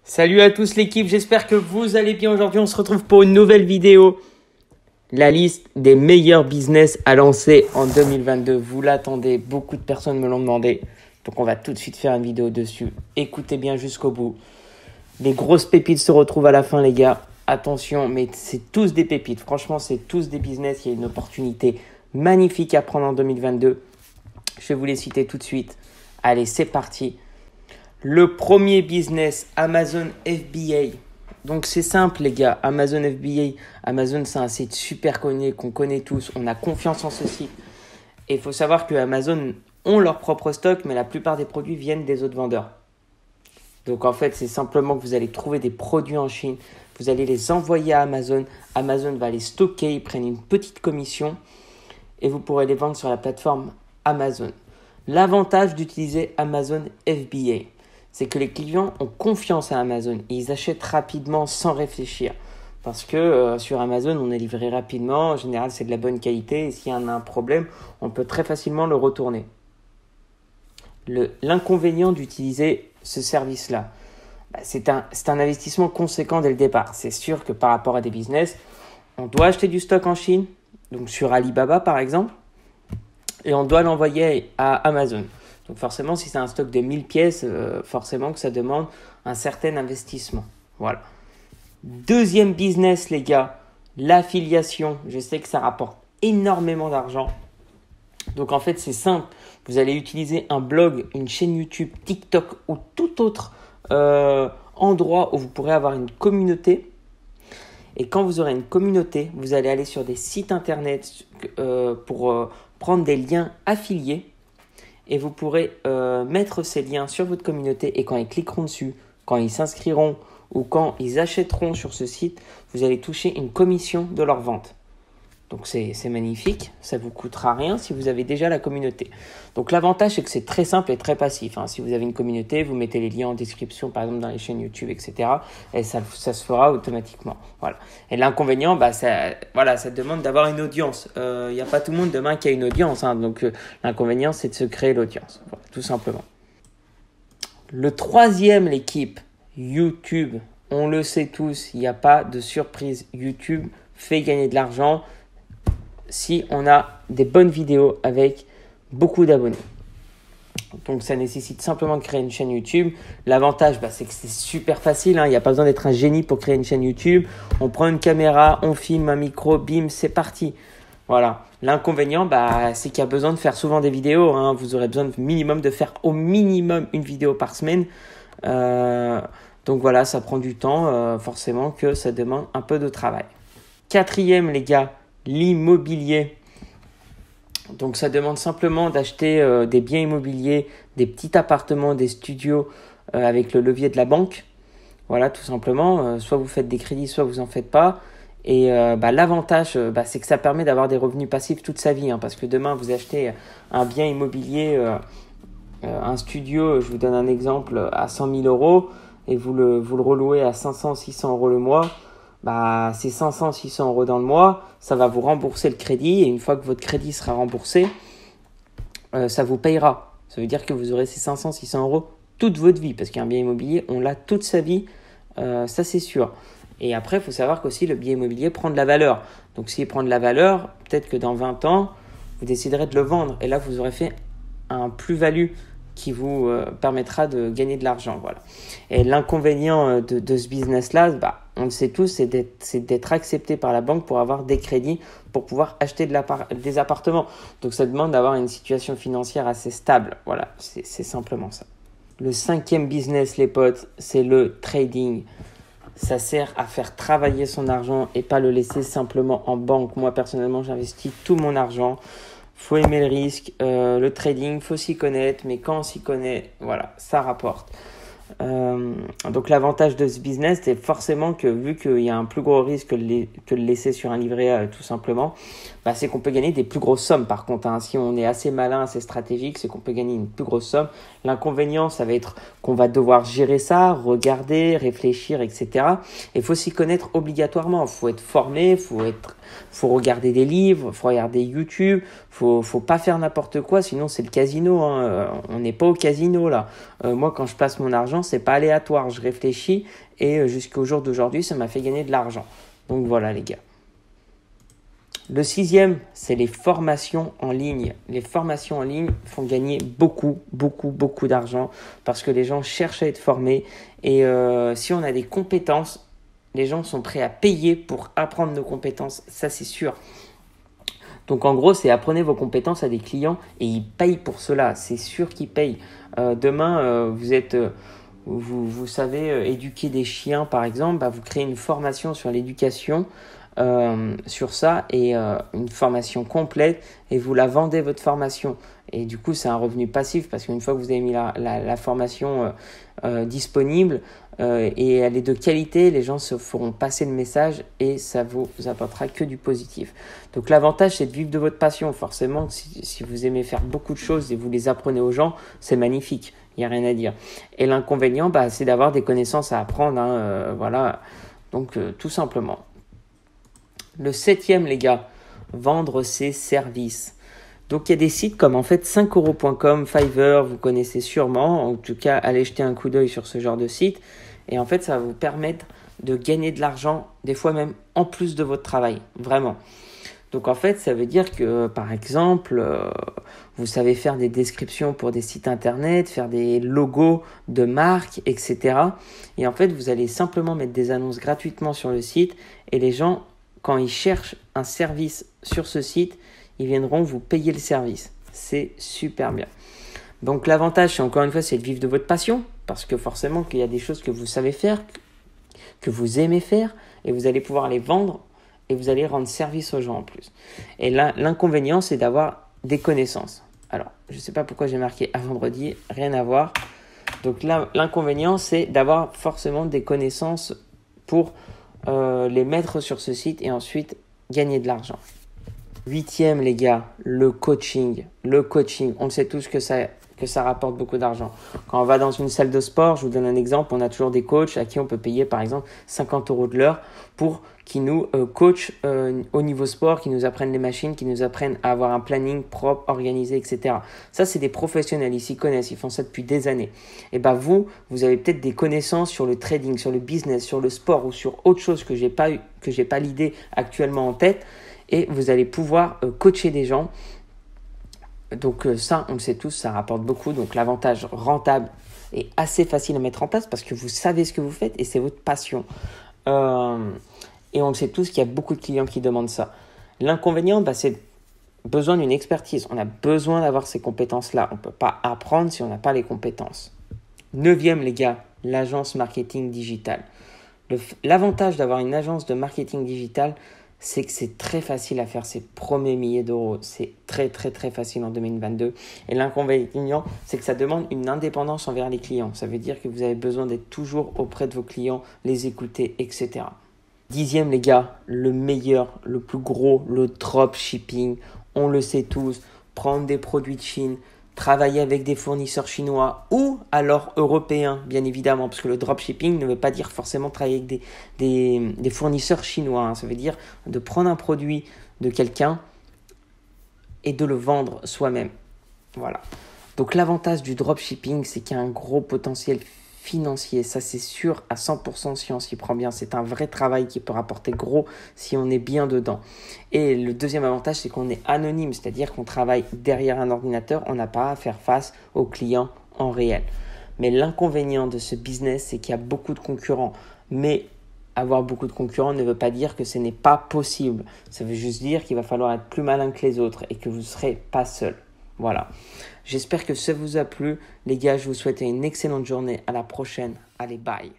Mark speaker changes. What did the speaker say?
Speaker 1: Salut à tous l'équipe, j'espère que vous allez bien. Aujourd'hui, on se retrouve pour une nouvelle vidéo. La liste des meilleurs business à lancer en 2022. Vous l'attendez, beaucoup de personnes me l'ont demandé. Donc, on va tout de suite faire une vidéo dessus. Écoutez bien jusqu'au bout. Les grosses pépites se retrouvent à la fin, les gars. Attention, mais c'est tous des pépites. Franchement, c'est tous des business. Il y a une opportunité magnifique à prendre en 2022. Je vais vous les citer tout de suite. Allez, c'est parti. Le premier business, Amazon FBA. Donc c'est simple les gars, Amazon FBA. Amazon, c'est un site super connu qu'on connaît tous. On a confiance en ce site. Et il faut savoir que Amazon ont leur propre stock, mais la plupart des produits viennent des autres vendeurs. Donc en fait, c'est simplement que vous allez trouver des produits en Chine. Vous allez les envoyer à Amazon. Amazon va les stocker, ils prennent une petite commission. Et vous pourrez les vendre sur la plateforme Amazon. L'avantage d'utiliser Amazon FBA, c'est que les clients ont confiance à Amazon. Ils achètent rapidement sans réfléchir. Parce que sur Amazon, on est livré rapidement. En général, c'est de la bonne qualité. Et s'il y a un problème, on peut très facilement le retourner. L'inconvénient d'utiliser ce service-là, c'est un investissement conséquent dès le départ. C'est sûr que par rapport à des business, on doit acheter du stock en Chine, donc sur Alibaba par exemple, et on doit l'envoyer à Amazon. Donc forcément, si c'est un stock de 1000 pièces, forcément que ça demande un certain investissement. Voilà. Deuxième business, les gars, l'affiliation. Je sais que ça rapporte énormément d'argent. Donc en fait, c'est simple. Vous allez utiliser un blog, une chaîne YouTube, TikTok ou tout autre endroit où vous pourrez avoir une communauté. Et quand vous aurez une communauté, vous allez aller sur des sites internet pour prendre des liens affiliés. Et vous pourrez mettre ces liens sur votre communauté et quand ils cliqueront dessus, quand ils s'inscriront ou quand ils achèteront sur ce site, vous allez toucher une commission de leur vente. Donc c'est magnifique, ça ne vous coûtera rien si vous avez déjà la communauté. Donc l'avantage c'est que c'est très simple et très passif. Si vous avez une communauté, vous mettez les liens en description par exemple dans les chaînes YouTube, etc. Et ça se fera automatiquement. Voilà. Et l'inconvénient, ça demande d'avoir une audience. Il n'y a pas tout le monde demain qui a une audience. Donc l'inconvénient c'est de se créer l'audience. Voilà, tout simplement. Le troisième, l'équipe, YouTube. On le sait tous, il n'y a pas de surprise. YouTube fait gagner de l'argent si on a des bonnes vidéos avec beaucoup d'abonnés. Donc ça nécessite simplement de créer une chaîne YouTube. L'avantage, c'est que c'est super facile. Il n'y a pas besoin d'être un génie pour créer une chaîne YouTube. On prend une caméra, on filme un micro, bim, c'est parti. Voilà. L'inconvénient, c'est qu'il y a besoin de faire souvent des vidéos. Vous aurez besoin de faire au minimum une vidéo par semaine. Donc voilà, ça prend du temps. Forcément que ça demande un peu de travail. Quatrième, les gars, l'immobilier. Donc ça demande simplement d'acheter des biens immobiliers, des petits appartements, des studios avec le levier de la banque. Voilà, tout simplement. Soit vous faites des crédits, soit vous n'en faites pas. Et l'avantage, c'est que ça permet d'avoir des revenus passifs toute sa vie. Parce que demain, vous achetez un bien immobilier, un studio, je vous donne un exemple, à 100 000 euros et vous le relouez à 500, 600 euros le mois. Ces 500, 600 euros dans le mois, ça va vous rembourser le crédit. Et une fois que votre crédit sera remboursé, ça vous payera. Ça veut dire que vous aurez ces 500, 600 euros toute votre vie. Parce qu'un bien immobilier, on l'a toute sa vie. Ça, c'est sûr. Et après, il faut savoir qu'aussi, le bien immobilier prend de la valeur. Donc, s'il prend de la valeur, peut-être que dans 20 ans, vous déciderez de le vendre. Et là, vous aurez fait un plus-value qui vous permettra de gagner de l'argent. Voilà. Et l'inconvénient de ce business-là, on le sait tous, c'est d'être accepté par la banque pour avoir des crédits pour pouvoir acheter des appartements. Donc, ça demande d'avoir une situation financière assez stable. Voilà, c'est simplement ça. Le cinquième business, les potes, c'est le trading. Ça sert à faire travailler son argent et pas le laisser simplement en banque. Moi, personnellement, j'investis tout mon argent. Faut aimer le risque, le trading, faut s'y connaître, mais quand on s'y connaît, voilà, ça rapporte. Donc l'avantage de ce business, c'est forcément que vu qu'il y a un plus gros risque que de le laisser sur un livret A, tout simplement, c'est qu'on peut gagner des plus grosses sommes. Par contre, si on est assez malin, assez stratégique, c'est qu'on peut gagner une plus grosse somme. L'inconvénient, ça va être qu'on va devoir gérer ça, regarder, réfléchir, etc. Et il faut s'y connaître obligatoirement. Il faut être formé, il faut être Faut regarder des livres, faut regarder YouTube, faut pas faire n'importe quoi, sinon c'est le casino, hein. On n'est pas au casino là. Moi, quand je place mon argent, c'est pas aléatoire, je réfléchis et jusqu'au jour d'aujourd'hui, ça m'a fait gagner de l'argent. Donc voilà les gars. Le 6e, c'est les formations en ligne. Les formations en ligne font gagner beaucoup d'argent parce que les gens cherchent à être formés. Et si on a des compétences, les gens sont prêts à payer pour apprendre nos compétences, ça c'est sûr. Donc en gros, c'est apprenez vos compétences à des clients et ils payent pour cela. C'est sûr qu'ils payent. Demain, vous savez éduquer des chiens par exemple, vous créez une formation sur l'éducation. Sur ça et une formation complète et vous la vendez votre formation et du coup c'est un revenu passif parce qu'une fois que vous avez mis la formation disponible et elle est de qualité, les gens se feront passer le message et ça vous apportera que du positif. Donc l'avantage c'est de vivre de votre passion. Forcément si vous aimez faire beaucoup de choses et vous les apprenez aux gens, c'est magnifique, il n'y a rien à dire. Et l'inconvénient c'est d'avoir des connaissances à apprendre, voilà, donc tout simplement. Le 7e, les gars, vendre ses services. Donc, il y a des sites comme en fait 5euros.com, Fiverr, vous connaissez sûrement. En tout cas, allez jeter un coup d'œil sur ce genre de site. Et en fait, ça va vous permettre de gagner de l'argent, des fois même en plus de votre travail. Vraiment. Donc, en fait, ça veut dire que, par exemple, vous savez faire des descriptions pour des sites internet, faire des logos de marques, etc. Et en fait, vous allez simplement mettre des annonces gratuitement sur le site et les gens, quand ils cherchent un service sur ce site, ils viendront vous payer le service. C'est super bien. Donc l'avantage, c'est encore une fois, c'est de vivre de votre passion. Parce que forcément, qu'il y a des choses que vous savez faire, que vous aimez faire, et vous allez pouvoir les vendre, et vous allez rendre service aux gens en plus. Et là, l'inconvénient, c'est d'avoir des connaissances. Alors, je ne sais pas pourquoi j'ai marqué à vendredi, rien à voir. Donc là, l'inconvénient, c'est d'avoir forcément des connaissances pour les mettre sur ce site et ensuite gagner de l'argent. 8e, les gars, le coaching. Le coaching, on sait tous que ça rapporte beaucoup d'argent. Quand on va dans une salle de sport, je vous donne un exemple, on a toujours des coachs à qui on peut payer par exemple 50 € de l'heure pour qu'ils nous coachent au niveau sport, qui nous apprennent les machines, qui nous apprennent à avoir un planning propre, organisé, etc. Ça, c'est des professionnels, ils s'y connaissent, ils font ça depuis des années. Et vous avez peut-être des connaissances sur le trading, sur le business, sur le sport ou sur autre chose que j'ai pas l'idée actuellement en tête. Et vous allez pouvoir coacher des gens. Donc ça, on le sait tous, ça rapporte beaucoup. Donc l'avantage rentable est assez facile à mettre en place parce que vous savez ce que vous faites et c'est votre passion. Et on le sait tous qu'il y a beaucoup de clients qui demandent ça. L'inconvénient, c'est besoin d'une expertise. On a besoin d'avoir ces compétences-là. On ne peut pas apprendre si on n'a pas les compétences. 9e, les gars, l'agence marketing digital. L'avantage d'avoir une agence de marketing digital, c'est que c'est très facile à faire ses premiers milliers d'euros. C'est très facile en 2022. Et l'inconvénient, c'est que ça demande une indépendance envers les clients. Ça veut dire que vous avez besoin d'être toujours auprès de vos clients, les écouter, etc. 10e, les gars, le meilleur, le plus gros, le dropshipping. On le sait tous, prendre des produits de Chine, travailler avec des fournisseurs chinois ou alors européens, bien évidemment, parce que le dropshipping ne veut pas dire forcément travailler avec des fournisseurs chinois. Ça veut dire de prendre un produit de quelqu'un et de le vendre soi-même. Voilà. Donc l'avantage du dropshipping, c'est qu'il y a un gros potentiel financier. Ça, c'est sûr à 100% si on s'y prend bien. C'est un vrai travail qui peut rapporter gros si on est bien dedans. Et le deuxième avantage, c'est qu'on est anonyme, c'est-à-dire qu'on travaille derrière un ordinateur. On n'a pas à faire face aux clients en réel. Mais l'inconvénient de ce business, c'est qu'il y a beaucoup de concurrents. Mais avoir beaucoup de concurrents ne veut pas dire que ce n'est pas possible. Ça veut juste dire qu'il va falloir être plus malin que les autres et que vous ne serez pas seul. Voilà. J'espère que ça vous a plu. Les gars, je vous souhaite une excellente journée. À la prochaine. Allez, bye.